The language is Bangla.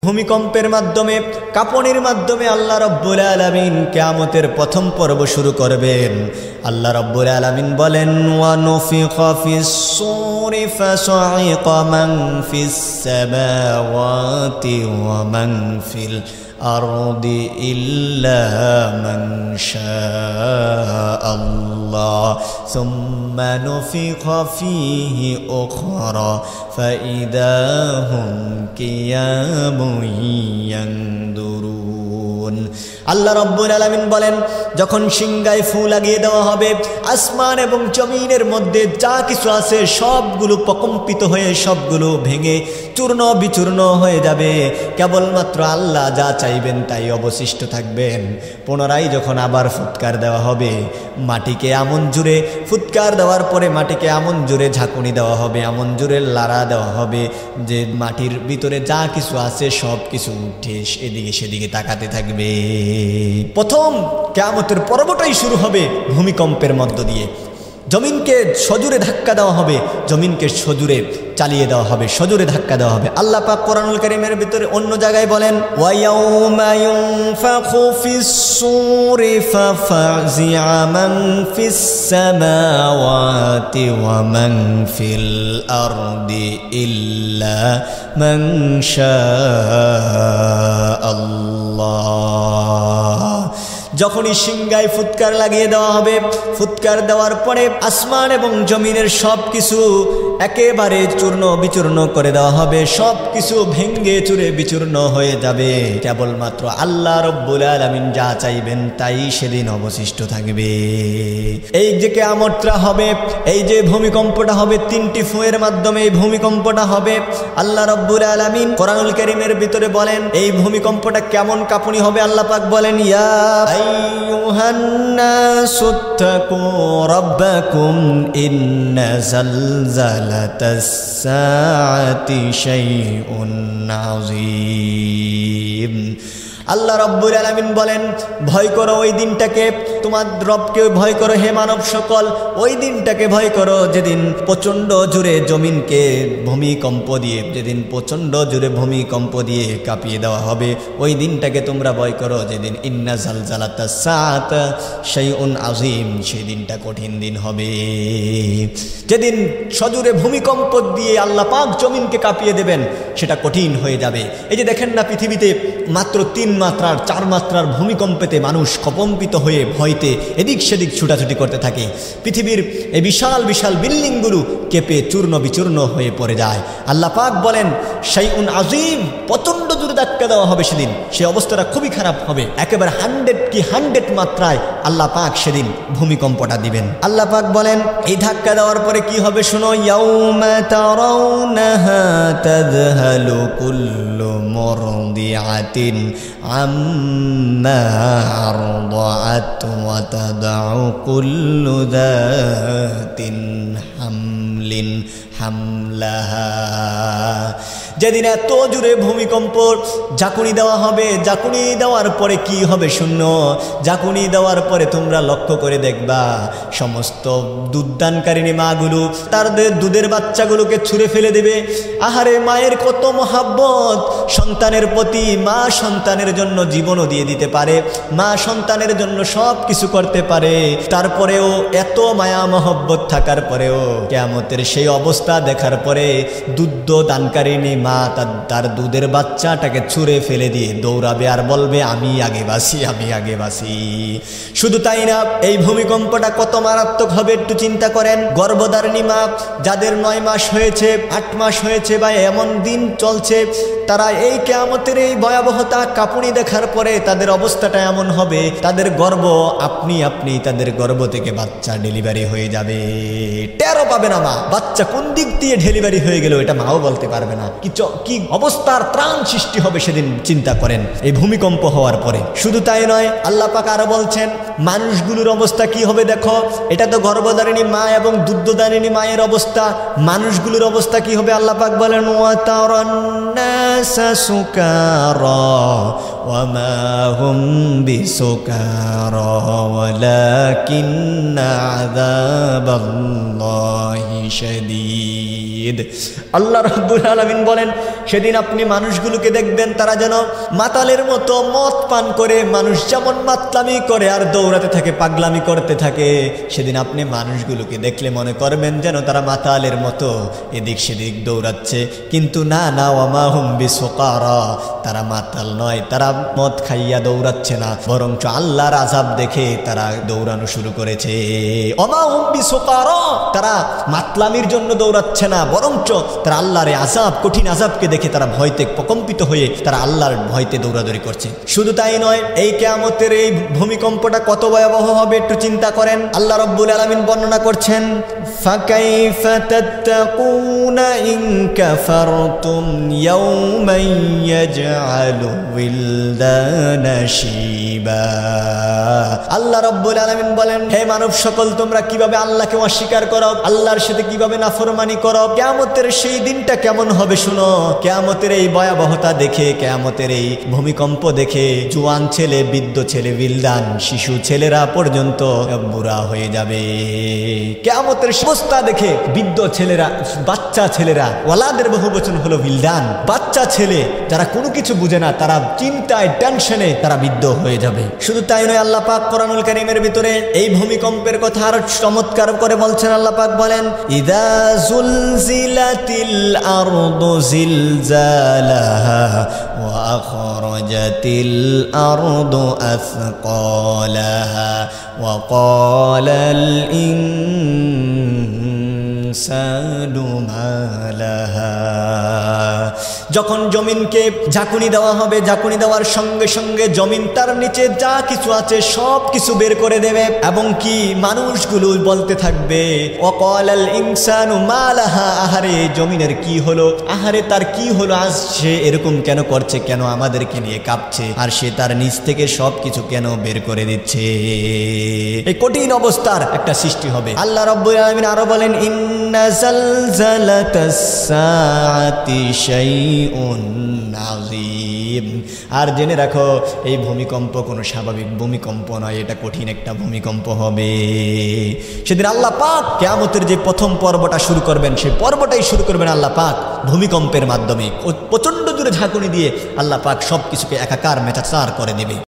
ভূমিকম্পের মাধ্যমে, কাঁপনির মাধ্যমে আল্লাহ রাব্বুল আলামিন কিয়ামতের প্রথম পর্ব শুরু করবেন। আল্লাহ রাব্বুল আলামিন বলেন, ওয়া নুফিখা ফিস সূরি ফাসাইকা মান ফিস সামাওয়াতি ওয়া মান ফিল আরদি ইল্লা মান শাআল্লাহ সুম্মা নুফিখা ফীহি উখরা ফাইদা হুম কিয়ামুন ইয়ানদুরুন। আল্লাহ রাব্বুল আলামিন বলেন, যখন সিংহায় ফু লাগিয়ে দেওয়া হবে, আসমান এবং জমিনের মধ্যে যা কিছু আছে সবগুলো প্রকম্পিত হয়ে সবগুলো ভেঙে চূর্ণ বিচূর্ণ হয়ে যাবে। কেবলমাত্র আল্লাহ যা চাইবেন তাই অবশিষ্ট থাকবেন। পুনরায় যখন আবার ফুৎকার দেওয়া হবে, মাটিকে এমন জুড়ে ফুৎকার দেওয়ার পরে মাটিকে এমন জুড়ে ঝাঁকুনি দেওয়া হবে, এমন জুড়ে লাড়া দেওয়া হবে যে মাটির ভিতরে যা কিছু আছে সব কিছু উঠে এদিকে সেদিকে তাকাতে থাকবে। প্রথম কিয়ামতের পর্বটাই শুরু হবে ভূমিকম্পের মধ্য দিয়ে। জমিনকে সজোরে ধাক্কা দেওয়া হবে, জমিনকে সজোরে চালিয়ে দেওয়া হবে, সজোরে ধাক্কা দেওয়া হবে। আল্লাহ পাক কোরআনুল কারীমের ভিতরে অন্য জায়গায় বলেন, ওয়া ইয়াউমা ইউনফাখু ফিস সূরি ফাফাজিআ মান ফিস সামাওয়াতি ওয়া মান ফিল আরদি ইল্লা মান শাআল্লাহ। যখনই সিংহায় ফুৎকার লাগিয়ে দেওয়া হবে, ফুৎকার দেওয়ার পরে আসমান এবং জমিনের সব কিছু একেবারে চূর্ণ বিচূর্ণ করে দেওয়া হবে, সব কিছু ভেঙ্গে চুরে বিচূর্ণ হয়ে যাবে। কেবলমাত্র আল্লাহ রাব্বুল আলামিন যা চাইবেন তাই সেদিন অবশিষ্ট থাকবে। এই যে কিয়ামতটা হবে, এই যে ভূমিকম্পটা হবে, তিনটি ফুঁয়ের মাধ্যমে এই ভূমিকম্পটা হবে। আল্লাহ রাব্বুল আলামিন কোরআনুল কারীমের ভিতরে বলেন, এই ভূমিকম্পটা কেমন কাঁপুনি হবে। আল্লাহ পাক বলেন, ইয়া আইয়ুহান নাসু তাকু রাব্বাকুম ইন্না জালজালাতাস সাআতি শাইউন আযীম। আল্লাহ রাব্বুল আলামিন বলেন, ভয় করো ওই দিনটাকে, তোমার রবকে ভয় করো হে মানব সকল। ওই দিনটাকে ভয় করো যেদিন প্রচণ্ড জোরে জমিনকে ভূমিকম্প দিয়ে, যেদিন প্রচণ্ড জোরে ভূমিকম্প দিয়ে কাঁপিয়ে দেওয়া হবে, ওই দিনটাকে তোমরা ভয় করো যেদিন ইন্না জালজালাতাস সাআত শাইউন আযীম, সেই দিনটা কঠিন দিন হবে। যেদিন সজোরে ভূমিকম্প দিয়ে আল্লাহ পাক জমিনকে কাঁপিয়ে দেবেন, সেটা কঠিন হয়ে যাবে। এই যে দেখেন না, পৃথিবীতে মাত্র 3 মাত্রার 4 মাত্রার ভূমিকম্পেতে মানুষ কম্পিত হয়ে ভয়তে এদিক সেদিক ছুটাছুটি করতে থাকে। পৃথিবীর এই বিশাল বিশাল বিল্ডিংগুলো কেঁপে চূর্ণ বিচূর্ণ হয়ে পড়ে যায়। আল্লাহ পাক বলেন, শাইউন আযীম, প্রচণ্ড জোরে ধাক্কা দেওয়া হবে সেদিন, সে অবস্থাটা খুবই খারাপ হবে। একেবারে 100 মাত্রায় আল্লাহ পাক সেদিন ভূমিকম্পটা দিবেন। আল্লাহ পাক বলেন, এই ধাক্কা দেওয়ার পরে কি হবে শোনো, ইয়াউমা তারাউনাহা তাযহালু কুল্লু মুরদিআতিন আম্মা আরদাআত ওয়া তাদউ কুল্লু যাতিন হামলিন হামলাহা। যেদিন এত জোরে ভূমিকম্প ঝাঁকুনি দেওয়া হবে, ঝাঁকুনি দেওয়ার পরে কি হবে শূন্য, ঝাঁকুনি দেওয়ার পরে তোমরা লক্ষ্য করে দেখবা সমস্ত দুধদানকারিণী মাগুলো তাদের দুধের বাচ্চাগুলোকে ছুঁড়ে ফেলে দেবে। আহারে, মায়ের কত মহাব্বত সন্তানের প্রতি। মা সন্তানের জন্য জীবনও দিয়ে দিতে পারে, মা সন্তানের জন্য সব কিছু করতে পারে। তারপরেও এত মায়া মহব্বত থাকার পরেও কিয়ামতের সেই অবস্থা দেখার পরে দুধ দানকারিণী মা তার দুধের বাচ্চাটাকে ছুঁড়ে ফেলে দিয়ে দৌড়াবে আর বলবে, আমি আগে বাসি, আমি আগে বাসি। শুধু তাই না, এই ভূমিকম্পটা কত মারাত্মক হবে একটু চিন্তা করেন। গর্ভধারিণী মা যাদের 9 মাস হয়েছে, 8 মাস হয়েছে বা এমন দিন চলছে, তারা এই কিয়ামতের এই ভয়াবহতা কাঁপুনি দেখার পরে তাদের অবস্থাটা এমন হবে, তাদের গর্ভ আপনি তাদের গর্ভ থেকে বাচ্চা ডেলিভারি হয়ে যাবে, টেরও পাবে না মা। বাচ্চা কোন দিক দিয়ে ডেলিভারি হয়ে গেল এটা মাও বলতে পারবে না। কি অবস্থার ত্রাণ সৃষ্টি হবে সেদিন চিন্তা করেন এই ভূমিকম্প হওয়ার পরে। শুধু তাই নয়, আল্লাহ পাক আরো বলছেন, মানুষগুলোর অবস্থা কি হবে দেখো। এটা তো গর্ভধারিণী মা এবং দুগ্ধধারিণী মায়ের অবস্থা, মানুষগুলোর অবস্থা কি হবে আল্লাহ পাক বলেন ওয়া তারান্নাসা সুকারা ওয়া মা হুম বিসুকারা ওয়ালাকিন্না আযাবাল্লাহি শাদীদ। আল্লাহ রাব্বুল আলামিন বলেন সেদিন আপনি মানুষগুলোকে দেখবেন তারা যেন মাতালের মতো মদ পান করে, মানুষ যেমন মাতলামি করে আর দৌড়াতে থাকে, পাগলামি করতে থাকে, সেদিন আপনি মানুষগুলোকে দেখলে মনে করবেন যেন তারা মাতালের মতো এদিক সেদিক দৌড়াচ্ছে। কিন্তু না না, ওয়ামা হুম বিসুকারা, তারা মাতাল নয়, তারা মদ খাইয়া দৌড়াচ্ছে না, বরঞ্চ আল্লাহর আযাব দেখে তারা দৌড়ানো শুরু করেছে। ওয়ামা হুম বিসুকারা, তারা মাতলামির জন্য দৌড়াচ্ছে না, বরঞ্চ তারা আল্লাহর আযাব, কঠিন আযাবকে দেখে তারা ভয়তে প্রকম্পিত হয়ে তারা আল্লাহর ভয়তে দৌড়াদৌড়ি করছে। শুধু তাই নয়, এই কিয়ামতের এই ভূমিকম্পটা কত ভয়াবহ হবে একটু চিন্তা করেন। আল্লাহ রাব্বুল আলামিন বর্ণনা করছেন ফাকাইফা তাত্তাকুনা ইন কাফারতুম ইয়াওমান ইয়াজআলু উইলদানা শিবা। আল্লাহ রাব্বুল আলামিন বলেন হে মানব সকল, তোমরা কিভাবে আল্লাহকে অস্বীকার করো, আল্লাহর সাথে কিভাবে নাফরমানি করো, কিয়ামতের সেই দিনটা কেমন হবে শুনো। কিয়ামতের এই ভয়াবহতা দেখে, কিয়ামতের এই ভূমিকম্প দেখে জোয়ান ছেলে, বৃদ্ধ ছেলে, বিলদান শিশু ছেলেরা পর্যন্ত বুড়া হয়ে যাবে। কিয়ামতের অবস্থা দেখে বৃদ্ধ ছেলেরা, বাচ্চা ছেলেরা, ওয়ালাদের বহুবচন হলো বিলদান, বাচ্চা ছেলে যারা কোনো কিছু বুঝে না, তারা চিন্তায় টেনশনে তারা বৃদ্ধ হয়ে যাবে। শুধু তাই নয়, আল্লাহ পাক কোরআনুল কারীমের ভিতরে এই ভূমিকম্পের কথা আরো চমৎকার করে বলছেন। আল্লাহ পাক বলেন ইযা যুলজিলাতিল আরদু জিলজালাহা ওয়া আখরাজাতিল আরদু আথকালাহা ওয়া ক্বালাল ইনসানু মা লাহা। যখন জমিনকে ঝাঁকুনি দেওয়া হবে, ঝাঁকুনি দেওয়ার সঙ্গে সঙ্গে জমিন তার নিচে যা কিছু আছে সব কিছু বের করে দেবে, এবং কি মানুষগুলো বলতে থাকবে ওয়াকালাল ইনসানু মা লাহা, আহারে জমিনের কি হলো, আহারে তার কি হলো, আজ সে এরকম কেন করছে, কেন আমাদেরকে নিয়ে কাঁপছে, আর সে তার নিচ থেকে সব কিছু কেন বের করে দিচ্ছে। এই কঠিন অবস্থার একটা সৃষ্টি হবে। আল্লাহ রাব্বুল আলামিন আরো বলেন ইন্না জালজালাতাস সাআতি শাইউন আযীম। আর জেনে রাখো এই ভূমিকম্প কোনো স্বাভাবিক ভূমিকম্প নয়, এটা কঠিন একটা ভূমিকম্প হবে। সেদিন আল্লাহ পাক কিয়ামতের যে প্রথম পর্বটা শুরু করবেন, সেই পর্বটাই শুরু করবেন আল্লাহ পাক ভূমিকম্পের মাধ্যমে। প্রচন্ড জোরে ঝাঁকুনি দিয়ে আল্লাহ পাক সব কিছুকে একাকার মেটাচার করে দিবে।